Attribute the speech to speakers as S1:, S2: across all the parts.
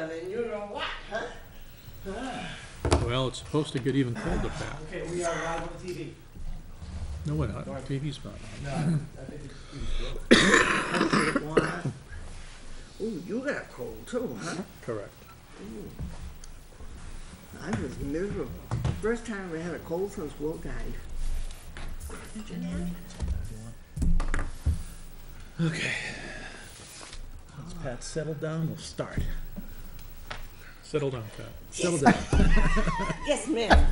S1: than you know what, huh?
S2: Well, it's supposed to get even colder, Pat.
S1: Okay, we are live on the TV.
S2: No, we're not. TV's not on.
S1: No, I think it's
S3: Ooh, you got cold too, huh?
S2: Correct.
S3: Ooh. I was miserable. First time we had a cold since Will died.
S2: Okay. Once Pat settled down, we'll start. Settle down, Pat.
S3: Yes.
S2: Settle down.
S3: Yes, ma'am.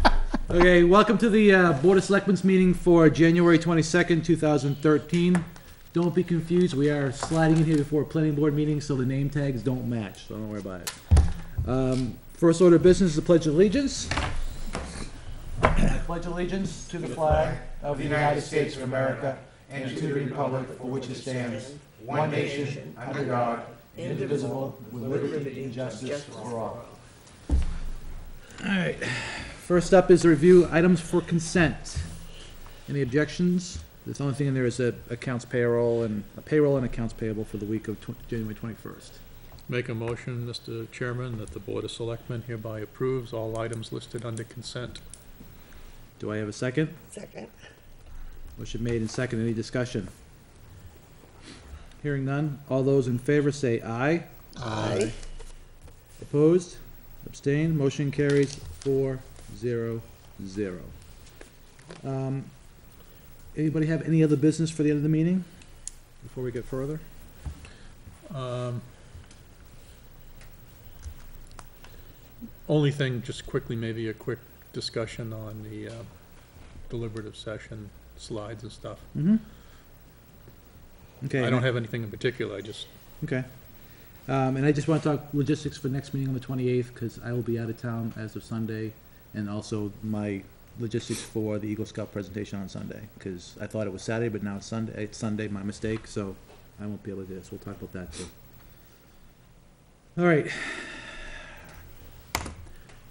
S2: Okay, welcome to the Board of Selectmen's meeting for January 22nd, 2013. Don't be confused, we are sliding in here before a planning board meeting, so the name tags don't match, so don't worry about it. First order of business is the Pledge of Allegiance. I pledge allegiance to the flag of the United States of America and to the republic for which it stands, one nation, under God, indivisible, with liberty and justice for all. All right. First up is a review items for consent. Any objections? The only thing in there is accounts payroll and accounts payable for the week of January 21st. Make a motion, Mr. Chairman, that the Board of Selectmen hereby approves all items listed under consent. Do I have a second?
S3: Second.
S2: Motion made and second. Any discussion? Hearing none. All those in favor say aye.
S3: Aye.
S2: Opposed? Abstained? Motion carries 4-0-0. Anybody have any other business for the end of the meeting before we get further? Only thing, just quickly, maybe a quick discussion on the deliberative session slides and stuff.
S3: Mm-hmm.
S2: Okay. I don't have anything in particular, I just... Okay. And I just want to talk logistics for next meeting on the 28th, because I will be out of town as of Sunday, and also my logistics for the Eagle Scout presentation on Sunday, because I thought it was Saturday, but now it's Sunday. It's Sunday, my mistake, so I won't be able to do this. We'll talk about that too. All right.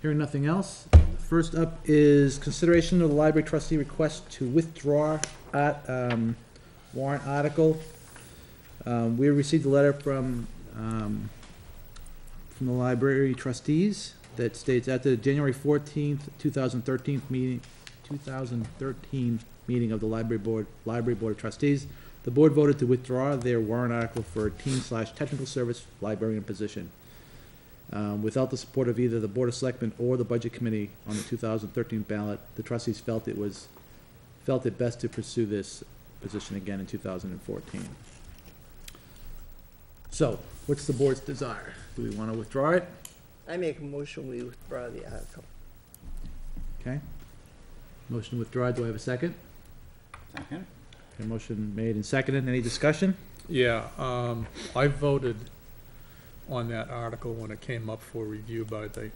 S2: Hearing nothing else, first up is consideration of the library trustee request to withdraw warrant article. We received a letter from the library trustees that states at the January 14th, 2013 meeting of the library board of trustees, the board voted to withdraw their warrant article for a teen/technical service librarian position. Without the support of either the Board of Selectmen or the Budget Committee on the 2013 ballot, the trustees felt it best to pursue this position again in 2014. So, what's the board's desire? Do we want to withdraw it?
S3: I make a motion we withdraw the article.
S2: Okay. Motion to withdraw. Do I have a second?
S1: Second.
S2: Okay, motion made and seconded. Any discussion? Yeah, I voted on that article when it came up for review by the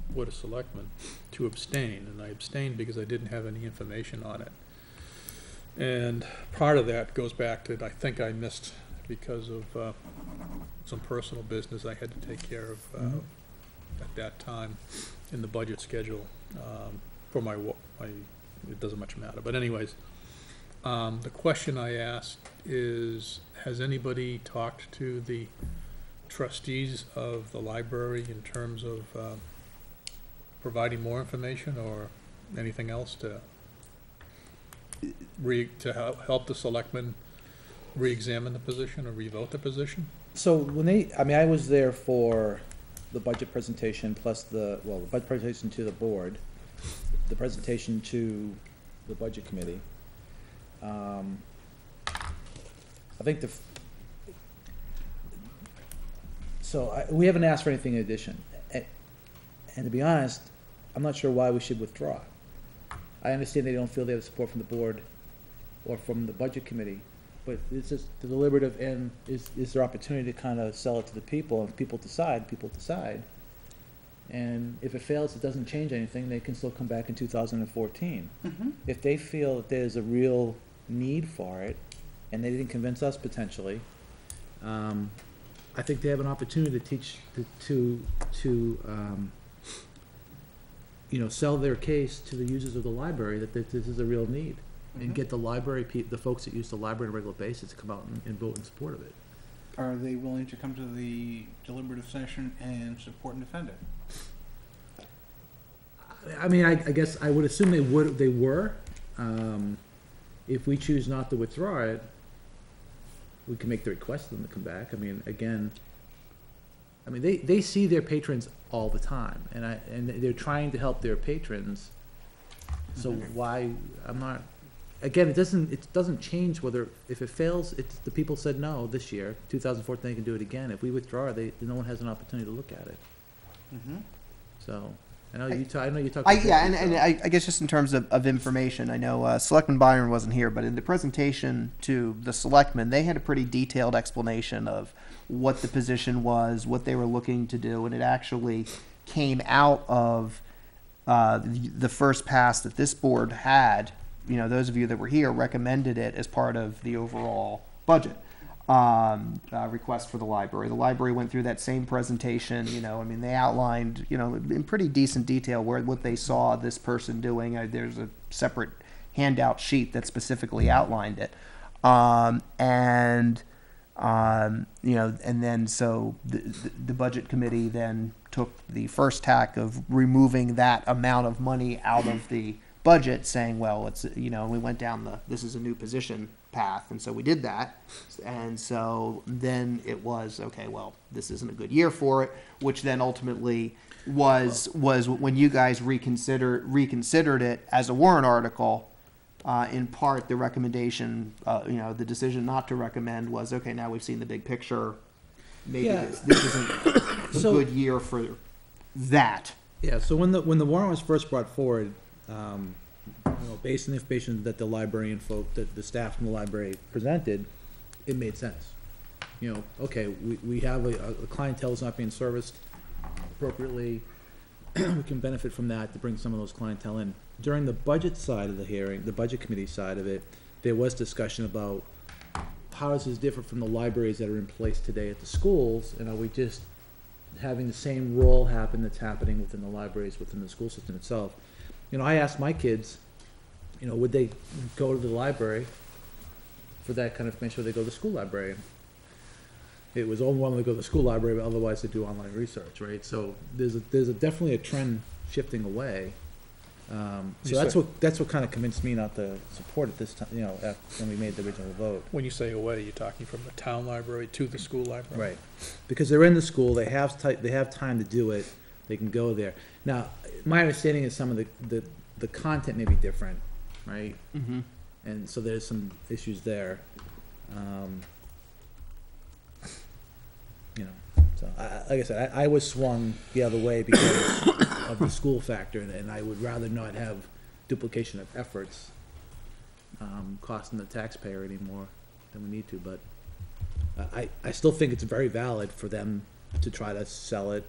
S2: Board of Selectmen to abstain, and I abstained because I didn't have any information on it. And part of that goes back to, I think I missed, because of some personal business I had to take care of at that time in the budget schedule for my, it doesn't much matter. But anyways, the question I asked is, has anybody talked to the trustees of the library in terms of providing more information or anything else to help the selectmen re-examine the position or revote the position? So when I was there for the budget presentation plus the budget presentation to the board, the presentation to the budget committee. I think we haven't asked for anything in addition, and to be honest, I'm not sure why we should withdraw. I understand they don't feel they have support from the board or from the budget committee, but it's just the deliberative, and is their opportunity to kind of sell it to the people, and if people decide, and if it fails, it doesn't change anything, they can still come back in 2014.
S3: Mm-hmm.
S2: If they feel that there's a real need for it, and they didn't convince us potentially, I think they have an opportunity to teach, sell their case to the users of the library that this is a real need, and get the library, the folks that use the library on a regular basis to come out and vote in support of it.
S4: are they willing to come to the deliberative session and support and defend it?
S2: I mean, I guess I would assume they were. If we choose not to withdraw it, we can make the request for them to come back. I mean, again, they see their patrons all the time, and they're trying to help their patrons. So why, I'm not, again, it doesn't change whether, if it fails, the people said no this year, 2014, they can do it again. If we withdraw, no one has an opportunity to look at it.
S4: Mm-hmm.
S2: So, I know you talked.
S5: Yeah, and I guess just in terms of information, I know Selectman Byron wasn't here, but in the presentation to the Selectmen, they had a pretty detailed explanation of what the position was, what they were looking to do, and it actually came out of the first pass that this board had. You know, those of you that were here recommended it as part of the overall budget request for the library. The library went through that same presentation. You know, I mean, they outlined, you know, in pretty decent detail what they saw this person doing. There's a separate handout sheet that specifically outlined it, you know, and then so the budget committee then took the first tack of removing that amount of money out of the budget, saying, well, it's, you know, we went down this is a new position path, and so we did that, and so then it was, okay, well, this isn't a good year for it, which then ultimately was when you guys reconsidered it as a warrant article. In part, the recommendation, you know, the decision not to recommend was, okay, now we've seen the big picture. Maybe this isn't a good year for that.
S2: Yeah, so when the warrant was first brought forward, you know, based on the information that the librarian that the staff from the library presented, it made sense. You know, okay, we have a clientele that's not being serviced appropriately. We can benefit from that to bring some of those clientele in. During the budget side of the hearing, the budget committee side of it, there was discussion about how does this differ from the libraries that are in place today at the schools, and are we just having the same role that's happening within the libraries, within the school system itself. You know, I asked my kids, you know, would they go to the library for that kind of information, or would they go to the school library? It was only one to go to the school library, but otherwise they do online research, right? So there's definitely a trend shifting away. So that's what kind of convinced me not to support it this time, you know, when we made the original vote.
S6: When you say away, you're talking from the town library to the school library?
S2: Right, because they're in the school, they have time to do it, they can go there. Now, my understanding is some of the content may be different, right?
S5: Mm-hmm.
S2: And so there's some issues there. You know, so like I said, I was swung the other way because of the school factor, and I would rather not have duplication of efforts costing the taxpayer any more than we need to. But I still think it's very valid for them to try to sell it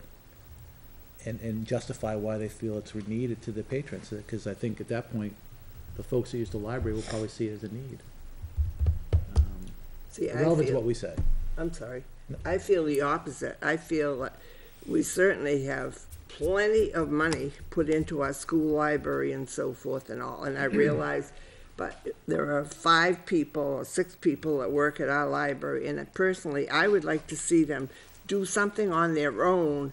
S2: and justify why they feel it's needed to the patrons, because I think at that point, the folks who use the library will probably see it as a need.
S3: See,
S2: Relevant to what we said.
S3: I'm sorry. I feel the opposite. I feel that we certainly have plenty of money put into our school library and so forth and all, and I realize, but there are 5 people or 6 people that work at our library, and personally, I would like to see them do something on their own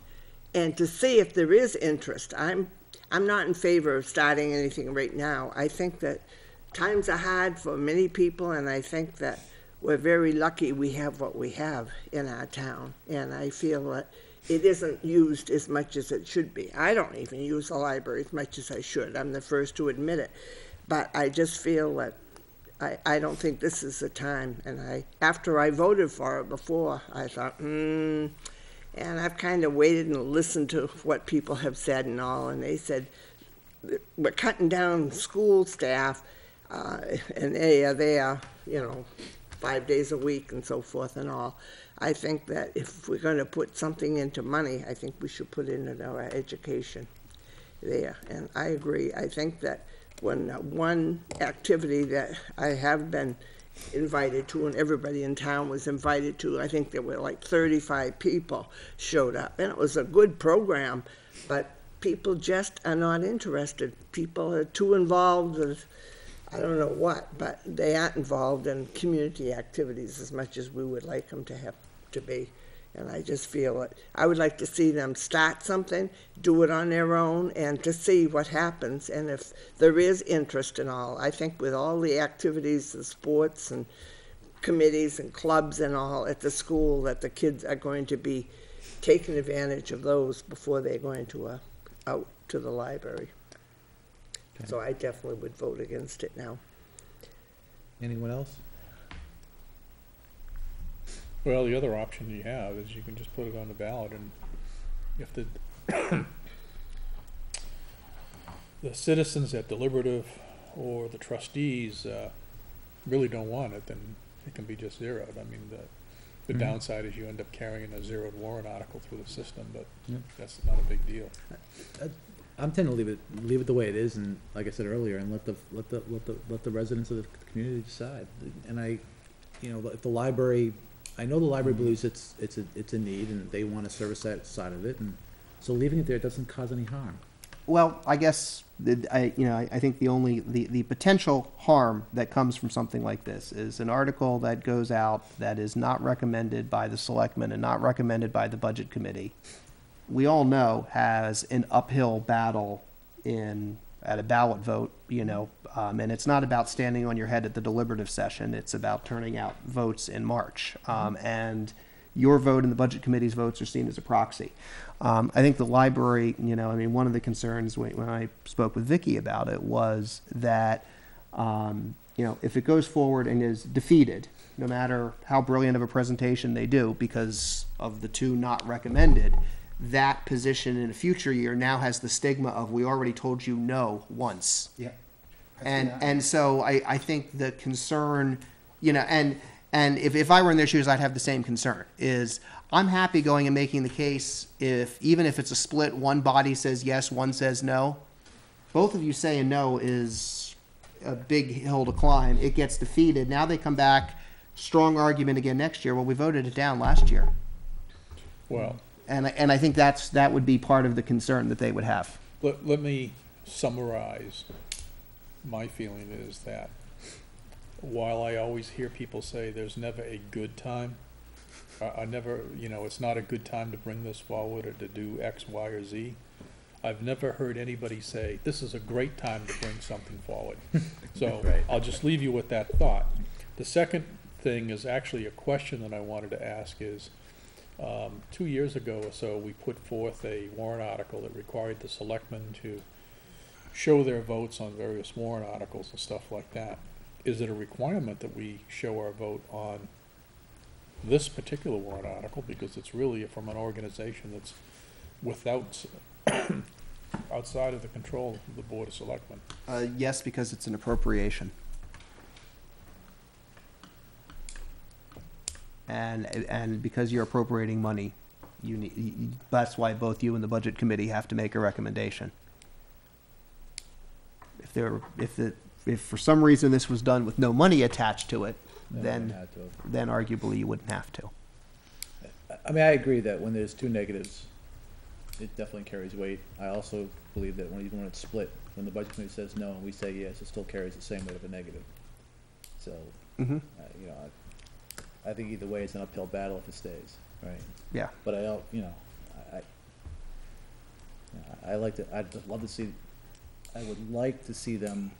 S3: and to see if there is interest. I'm not in favor of starting anything right now. I think that times are hard for many people, and I think that we're very lucky we have what we have in our town, and I feel that it isn't used as much as it should be. I don't even use the library as much as I should. I'm the first to admit it. But I just feel that I don't think this is the time. And after I voted for it before, I thought, and I've kind of waited and listened to what people have said and all, and they said, we're cutting down school staff, and they are there, you know, 5 days a week and so forth and all. I think that if we're going to put something into money, I think we should put it into our education there. And I agree. I think that when one activity that I have been invited to, and everybody in town was invited to, I think there were like 35 people showed up. And it was a good program, but people just are not interested. People are too involved with I don't know what, but they aren't involved in community activities as much as we would like them to have to be. And I just feel it. I would like to see them start something, do it on their own, and to see what happens. And if there is interest in all, I think with all the activities, the sports and committees and clubs and all at the school, that the kids are going to be taking advantage of those before they're going to out to the library.
S2: Okay.
S3: So I definitely would vote against it now.
S2: Anyone else?
S6: Well, the other option you have is you can just put it on the ballot, and if the the citizens at deliberative or the trustees really don't want it, then it can be just zeroed. I mean, the
S2: Mhm.
S6: downside is you end up carrying a zeroed warrant article through the system, but
S2: Yep.
S6: that's not a big deal.
S2: I'm tending to leave it the way it is, and like I said earlier, and let the residents of the community decide. And if the library, I know the library believes it's a need, and they want to service that side of it, and so leaving it there doesn't cause any harm.
S5: Well, I guess I think the potential harm that comes from something like this is an article that goes out that is not recommended by the selectmen and not recommended by the budget committee. We all know has an uphill battle at a ballot vote, and it's not about standing on your head at the deliberative session. It's about turning out votes in March, and your vote and the budget committee's votes are seen as a proxy. I think the library, one of the concerns when I spoke with Vicki about it was that, if it goes forward and is defeated, no matter how brilliant of a presentation they do, because of the two not recommended, that position in a future year now has the stigma of, we already told you no once.
S4: Yeah.
S5: And so I think the concern, and if I were in their shoes, I'd have the same concern, is I'm happy going and making the case even if it's a split, one body says yes, one says no. Both of you saying no is a big hill to climb. It gets defeated. Now they come back, strong argument again next year. Well, we voted it down last year.
S6: Well,
S5: And I think that would be part of the concern that they would have.
S6: let me summarize. My feeling is that while I always hear people say there's never a good time, I never, it's not a good time to bring this forward or to do X, Y, or Z. I've never heard anybody say, this is a great time to bring something forward. So
S2: Right.
S6: I'll just leave you with that thought. The second thing is actually a question that I wanted to ask is, 2 years ago or so, we put forth a warrant article that required the selectmen to show their votes on various warrant articles and stuff like that. Is it a requirement that we show our vote on this particular warrant article, because it's really from an organization that's without, outside of the control of the Board of Selectmen?
S5: Yes, because it's an appropriation. And because you're appropriating money, that's why both you and the budget committee have to make a recommendation. If for some reason this was done with no money attached to it, then arguably you wouldn't have to.
S2: I mean, I agree that when there's two negatives, it definitely carries weight. I also believe that even when it's split, when the budget committee says no and we say yes, it still carries the same weight of a negative. So,
S5: Mm-hmm.
S2: I think either way it's an uphill battle if it stays, right?
S5: Yeah.
S2: But I'd love to see, I would like to see them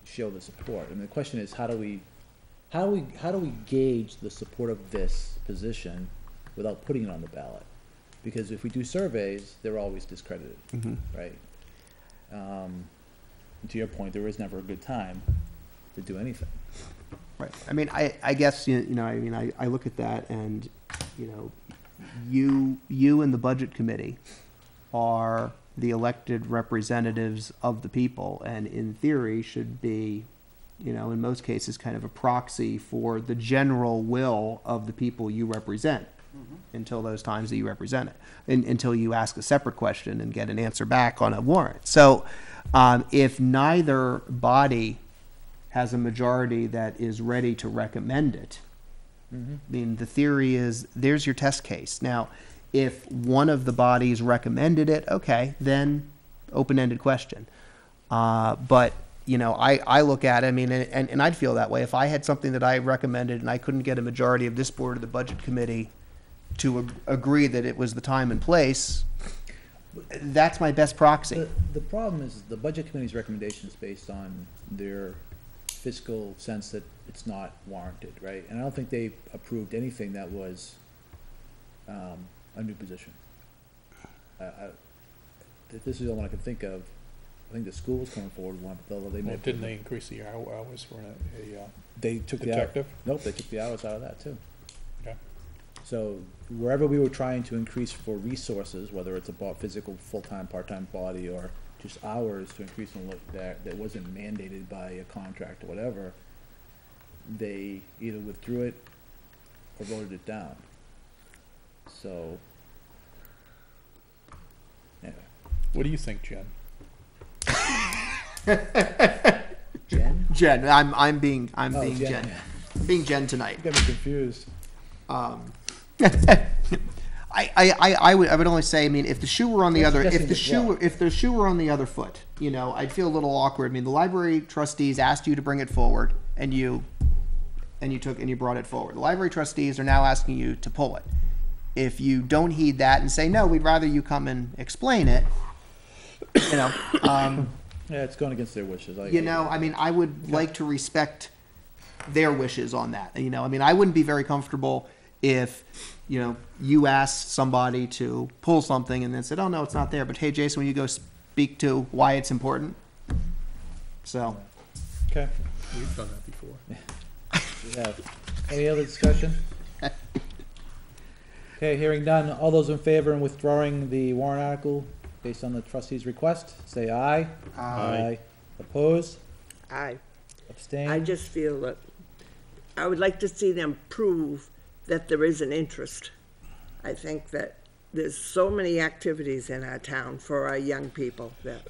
S2: show the support. I mean, the question is, how do we gauge the support of this position without putting it on the ballot? Because if we do surveys, they're always discredited,
S5: Mm-hmm.
S2: right? To your point, there is never a good time to do anything.
S5: Right. I mean, I guess, I look at that and, you and the budget committee are the elected representatives of the people, and in theory should be, in most cases, kind of a proxy for the general will of the people you represent until those times that you represent it, until you ask a separate question and get an answer back on a warrant. So if neither body has a majority that is ready to recommend it, I mean, the theory is there's your test case. Now, if one of the bodies recommended it, okay, then open-ended question. But you know, I look at it, I mean, and I'd feel that way. If I had something that I recommended and I couldn't get a majority of this board or the budget committee to agree that it was the time and place, that's my best proxy.
S2: The problem is the budget committee's recommendation is based on their fiscal sense that it's not warranted, right? And I don't think they approved anything that was, a new position. This is the only one I can think of. I think the school was coming forward with one, but although they
S6: Well,
S2: made.
S6: didn't they increase the hours for a
S2: They took the hour,
S6: detective?
S2: nope, they took the hours out of that too.
S6: Okay.
S2: So wherever we were trying to increase for resources, whether it's about physical, full-time, part-time body, or just hours to increase in that wasn't mandated by a contract or whatever, they either withdrew it or voted it down. So, anyway,
S6: What do you think, Jen?
S2: Jen?
S5: Jen, I'm being
S2: Oh,
S5: Jen.
S2: yeah.
S5: I'm being Jen tonight.
S2: You got me confused.
S5: I would only say, I mean, if the shoe were on the
S2: You're
S5: other,
S2: suggesting
S5: if the shoe were on the other foot, you know, I'd feel a little awkward. I mean, the library trustees asked you to bring it forward, and you brought it forward. The library trustees are now asking you to pull it. If you don't heed that and say, no, we'd rather you come and explain it, you know,
S2: Yeah, it's going against their wishes.
S5: you know, I mean, I would like to respect their wishes on that. You know, I mean, I wouldn't be very comfortable if, you know, you asked somebody to pull something and then said, oh, no, it's not there. But hey, Jason, will you go speak to why it's important? So,
S6: Okay, we've done that before.
S2: Yeah. Any other discussion? Okay, hearing none. All those in favor in withdrawing the warrant article based on the trustee's request, say aye.
S6: Aye.
S2: Opposed?
S3: I
S2: Abstain?
S3: just feel that I would like to see them prove that there is an interest. I think that there's so many activities in our town for our young people that,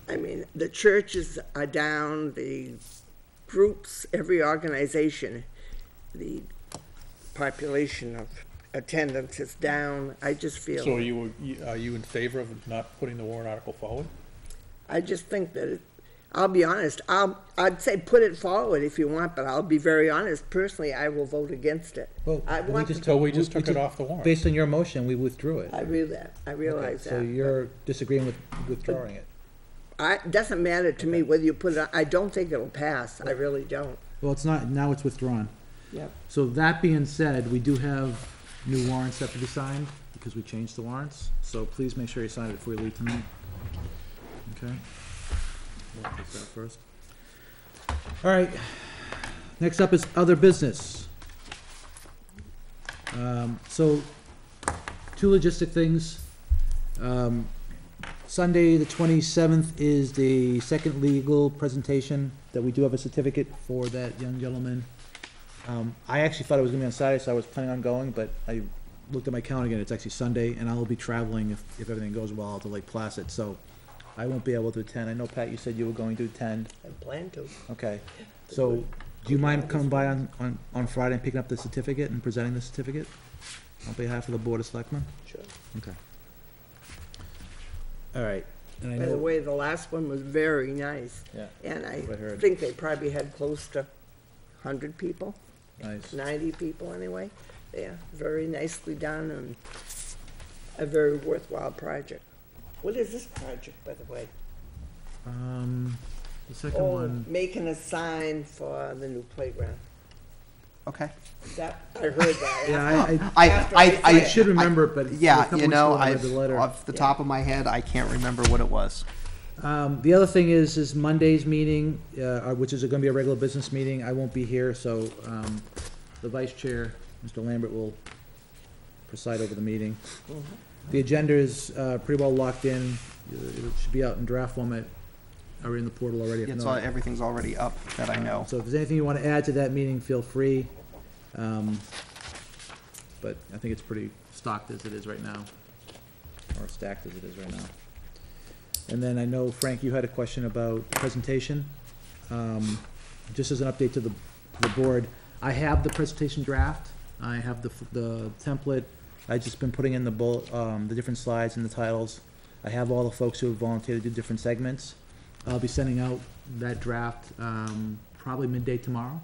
S3: I mean, the churches are down, the groups, every organization, the population of attendance is down. I just feel.
S6: So are you in favor of not putting the warrant article forward?
S3: I just think that I'll be honest. I'd say put it forward if you want, but I'll be very honest. Personally, I will vote against it.
S2: Well,
S3: I
S2: we
S3: want.
S2: just
S6: So we just
S2: we
S6: took it
S2: did-
S6: off the warrant.
S2: Based on your motion, we withdrew it.
S3: I realize
S2: So
S3: that.
S2: you're disagreeing with withdrawing it?
S3: It doesn't matter to me whether you put it. I don't think it'll pass. I really don't.
S2: Well, it's not, now it's withdrawn.
S3: Yep.
S2: So that being said, we do have new warrants that to be signed because we changed the warrants. So please make sure you sign it before you leave tonight. Okay? We'll take that first. All right. Next up is other business. So, two logistic things. Sunday, the 27th, is the second legal presentation that we do have a certificate for that young gentleman. I actually thought it was gonna be on Saturday, so I was planning on going, but I looked at my calendar again, it's actually Sunday, and I will be traveling if everything goes well to Lake Placid, so I won't be able to attend. I know, Pat, you said you were going to attend.
S3: I plan to.
S2: Okay. So, do you mind coming by on Friday and picking up the certificate and presenting the certificate on behalf of the Board of Selectmen?
S3: Sure.
S2: Okay. All right. And I
S3: By the
S2: know,
S3: way, the last one was very nice,
S2: yeah,
S3: and I
S2: I heard.
S3: think they probably had close to 100 people,
S2: Nice.
S3: 90 people anyway. Yeah, very nicely done and a very worthwhile project. What is this project, by the way?
S2: The second
S3: Oh,
S2: one,
S3: making a sign for the new playground.
S5: okay.
S3: That, I heard that.
S2: yeah,
S5: I
S2: I should remember it, but a
S5: yeah,
S2: couple
S5: you
S2: weeks
S5: know,
S2: ago I read the letter.
S5: off the top of my head, I can't remember what it was.
S2: The other thing is Monday's meeting, which is gonna be a regular business meeting. I won't be here, so, the vice chair, Mr. Lambert, will preside over the meeting. The agenda is, pretty well locked in. It should be out in draft format, or in the portal already, if
S5: It's all,
S2: not.
S5: everything's already up that I know.
S2: So if there's anything you wanna add to that meeting, feel free. But I think it's pretty stocked as it is right now, or stacked as it is right now. And then I know, Frank, you had a question about presentation. Just as an update to the board, I have the presentation draft. I have the template. I've just been putting in the different slides and the titles. I have all the folks who have volunteered to do different segments. I'll be sending out that draft, probably midday tomorrow,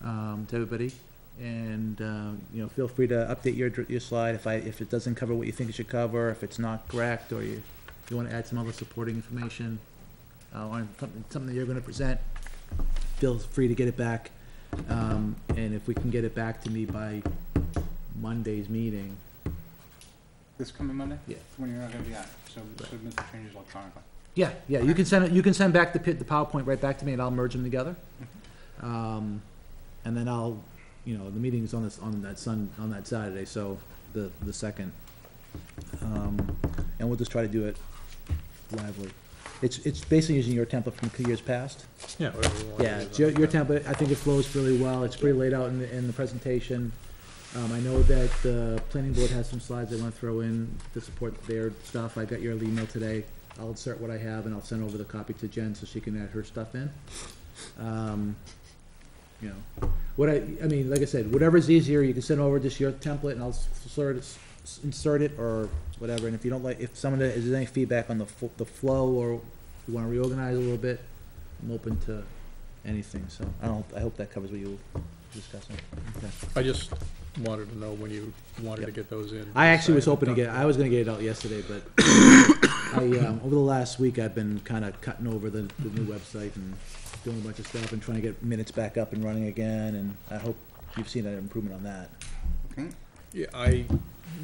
S2: to everybody. And, feel free to update your slide if it doesn't cover what you think it should cover, if it's not correct, or you wanna add some other supporting information, on something that you're gonna present, feel free to get it back. And if we can get it back to me by Monday's meeting,
S4: This coming Monday?
S2: Yeah.
S4: When you're not gonna be on it, so submit the changes electronically.
S2: yeah, you can send back the PowerPoint right back to me, and I'll merge them together. And then I'll, the meeting's on that Saturday, so the second. And we'll just try to do it lively. It's basically using your template from years past.
S6: Yeah, whatever you want.
S2: Yeah, it's your template. I think it flows really well. It's pretty laid out in the presentation. I know that the planning board has some slides they want to throw in to support their stuff. I got your email today. I'll insert what I have, and I'll send over the copy to Jen so she can add her stuff in. Like I said, whatever's easier, you can send over just your template, and I'll insert it or whatever. And if you don't like, if someone has any feedback on the flow, or you want to reorganize a little bit, I'm open to anything. So I hope that covers what you were discussing. Okay.
S6: I just wanted to know when you wanted to get those in.
S2: I actually was hoping I was gonna get it out yesterday, but over the last week, I've been kinda cutting over the new website and doing a bunch of stuff and trying to get minutes back up and running again, and I hope you've seen an improvement on that.
S4: Okay.
S6: Yeah,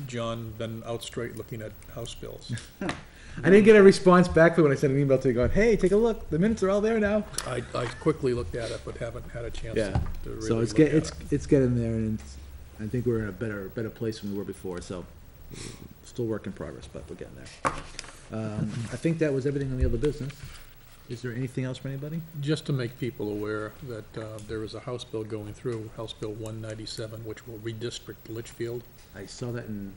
S6: John, been out straight looking at house bills.
S2: I didn't get a response back when I sent an email to you going, hey, take a look, the minutes are all there now.
S6: I quickly looked at it, but haven't had a chance
S2: Yeah,
S6: to really
S2: so
S6: look at it.
S2: it's getting there, and I think we're in a better place than we were before, so still work in progress, but we're getting there. I think that was everything on the other business. Is there anything else for anybody?
S6: Just to make people aware that there is a House bill going through, House Bill 197, which will redistrict Litchfield.
S2: I saw that in,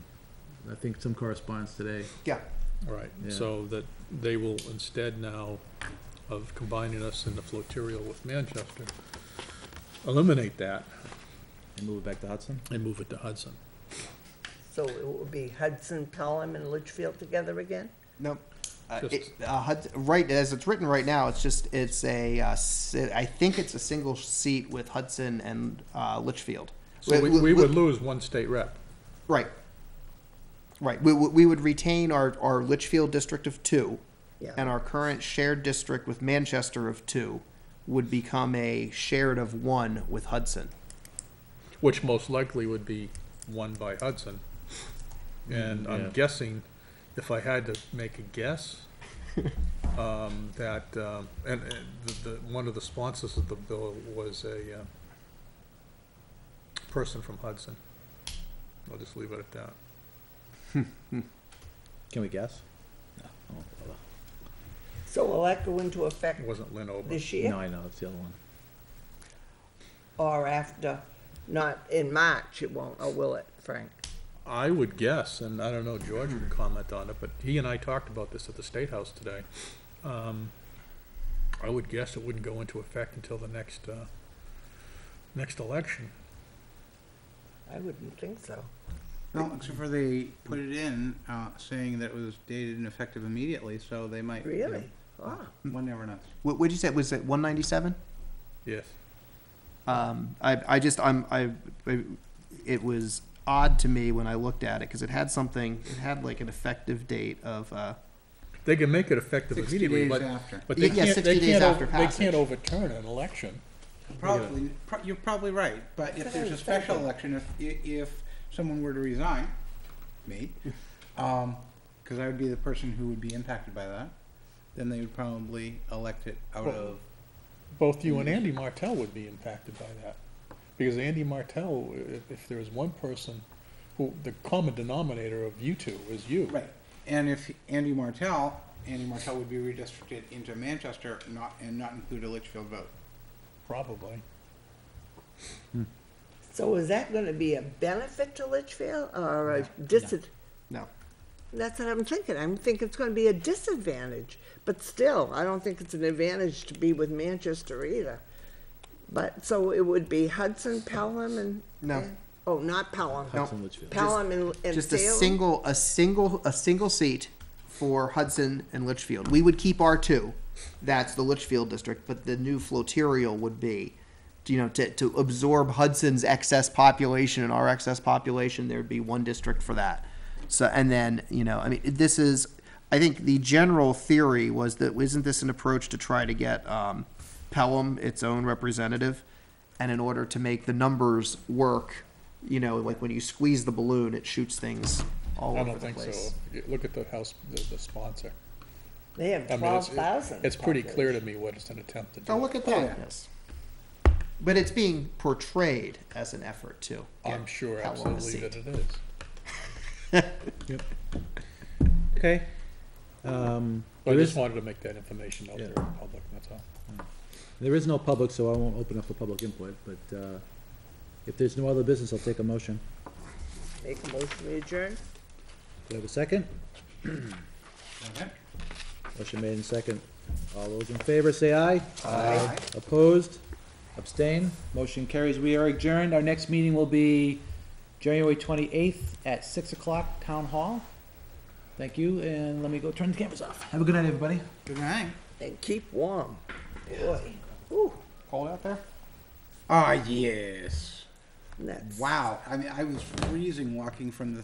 S2: I think, some correspondence today.
S5: Yeah.
S6: All right,
S2: Yeah.
S6: so that they will, instead now of combining us in the flotarial with Manchester, eliminate that
S2: And move it back to Hudson?
S6: and move it to Hudson.
S3: So it will be Hudson, Pelham, and Litchfield together again?
S5: No.
S6: Just-
S5: Right, as it's written right now, I think it's a single seat with Hudson and Litchfield.
S6: So we would lose one state rep.
S5: Right. Right. We would retain our Litchfield district of 2,
S3: Yeah.
S5: and our current shared district with Manchester of 2 would become a shared of 1 with Hudson.
S6: Which most likely would be won by Hudson. And
S2: Yeah.
S6: I'm guessing, if I had to make a guess, that, one of the sponsors of the bill was a person from Hudson. I'll just leave it at that.
S2: Can we guess? No. Oh, well,
S3: So will that go into effect
S6: It wasn't Lynn Ober.
S3: this year?
S2: no, I know, it's the other one.
S3: Or after, not in March it won't, or will it, Frank?
S6: I would guess, and I don't know, George would comment on it, but he and I talked about this at the State House today. I would guess it wouldn't go into effect until the next election.
S3: I wouldn't think so.
S4: No, except for they put it in, saying that it was dated and effective immediately, so they might.
S3: Really? Ah,
S4: One never knows.
S5: What did you say? Was it 197?
S6: Yes.
S5: It was odd to me when I looked at it because it had like an effective date of.
S6: They can make it effective
S4: 60
S6: immediately,
S4: days
S6: but,
S4: after.
S6: but they
S5: Yeah,
S6: can't,
S5: 60
S6: they
S5: days
S6: can't,
S5: after
S6: they
S5: passage.
S6: can't overturn an election.
S4: Probably, you're probably right, but if there's a special election, if someone were to resign, me, because I would be the person who would be impacted by that, then they would probably elect it out of.
S6: Both you and Andy Martell would be impacted by that. Because Andy Martell, if there is one person who, the common denominator of you two is you.
S4: Right, and if Andy Martell would be redistricted into Manchester, not include a Litchfield vote.
S6: Probably.
S3: so is that gonna be a benefit to Litchfield or a disadvantage?
S5: No.
S3: That's what I'm thinking. I'm thinking it's gonna be a disadvantage, but still, I don't think it's an advantage to be with Manchester either. But, so it would be Hudson, Pelham, and?
S5: No.
S3: Oh, not Pelham.
S2: Hudson, Litchfield.
S3: Pelham and
S5: Just a
S3: Salem?
S5: single seat for Hudson and Litchfield. We would keep our 2, that's the Litchfield district, but the new floterial would be, to absorb Hudson's excess population and our excess population, there'd be one district for that. So, and then, I think the general theory was that, isn't this an approach to try to get Pelham its own representative? And in order to make the numbers work, like when you squeeze the balloon, it shoots things all
S6: I
S5: over
S6: don't
S5: the
S6: think
S5: place.
S6: so. You look at the house, the sponsor.
S3: They have
S6: I mean, it's-
S3: 12,000.
S6: It's pretty clear to me what it's an attempt to do.
S5: Oh, look at
S4: Oh,
S5: that.
S4: yeah.
S5: Yes. But it's being portrayed as an effort to.
S6: I'm sure
S5: Pelham a
S6: absolutely
S5: seat.
S6: that it is.
S2: Okay.
S6: But I
S2: There
S6: just
S2: is,
S6: wanted to make that information out there in
S2: Yeah.
S6: public, that's all.
S2: there is no public, so I won't open up for public input, but, if there's no other business, I'll take a motion.
S3: Make a motion to adjourn?
S2: Do I have a second?
S4: Okay.
S2: Motion made in second. All those in favor, say aye.
S4: Aye.
S2: Opposed? Abstain? Motion carries. We are adjourned. Our next meeting will be January 28th at 6 o'clock, Town Hall. Thank you, and let me go turn the cameras off. Have a good night, everybody.
S4: Good night.
S3: And keep warm. Boy. Ooh,
S4: Cold out there? Ah, yes.
S3: nuts.
S4: Wow. I mean, I was freezing walking from the